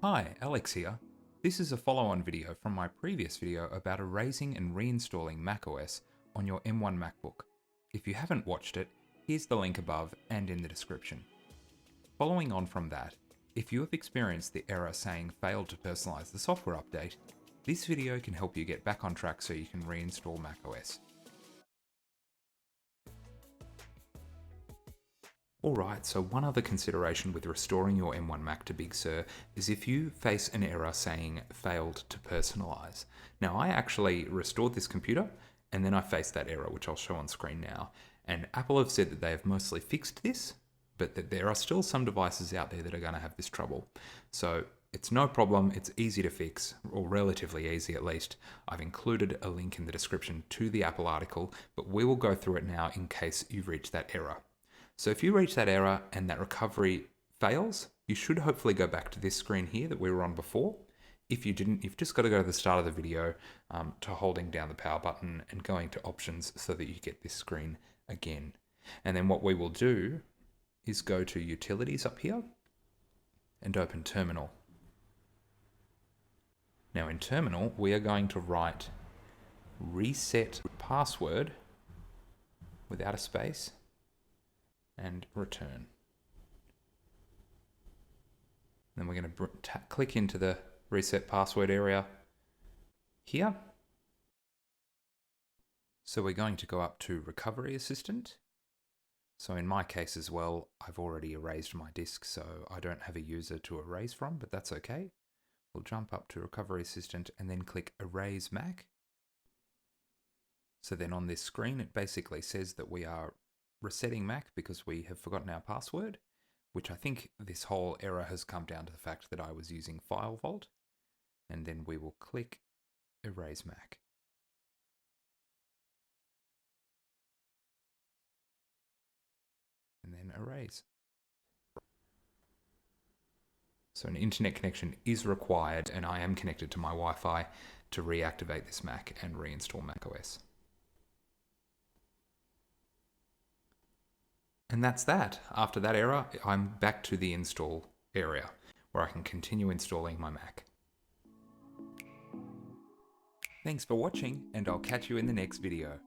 Hi, Alex here. This is a follow-on video from my previous video about erasing and reinstalling macOS on your M1 MacBook. If you haven't watched it, here's the link above and in the description. Following on from that, if you have experienced the error saying failed to personalize the software update, this video can help you get back on track so you can reinstall macOS. Alright, so one other consideration with restoring your M1 Mac to Big Sur is if you face an error saying failed to personalize. Now I actually restored this computer and then I faced that error, which I'll show on screen now. And Apple have said that they have mostly fixed this, but that there are still some devices out there that are going to have this trouble. So it's no problem, it's easy to fix, or relatively easy at least. I've included a link in the description to the Apple article, but we will go through it now in case you reach that error. So if you reach that error and that recovery fails, you should hopefully go back to this screen here that we were on before. If you didn't, you've just got to go to the start of the video to holding down the power button and going to options so that you get this screen again. And then what we will do is go to utilities up here and open terminal. Now in terminal, we are going to write reset password without a space and return. Then we're going to click into the reset password area here. So we're going to go up to Recovery Assistant. So in my case as well, I've already erased my disk, so I don't have a user to erase from, but that's okay. We'll jump up to Recovery Assistant and then click Erase Mac. So then on this screen, it basically says that we are resetting Mac because we have forgotten our password, which I think this whole error has come down to the fact that I was using FileVault, and then we will click Erase Mac. And then erase. So an internet connection is required, and I am connected to my Wi-Fi to reactivate this Mac and reinstall macOS. And that's that. After that error, I'm back to the install area where I can continue installing my Mac. Thanks for watching, and I'll catch you in the next video.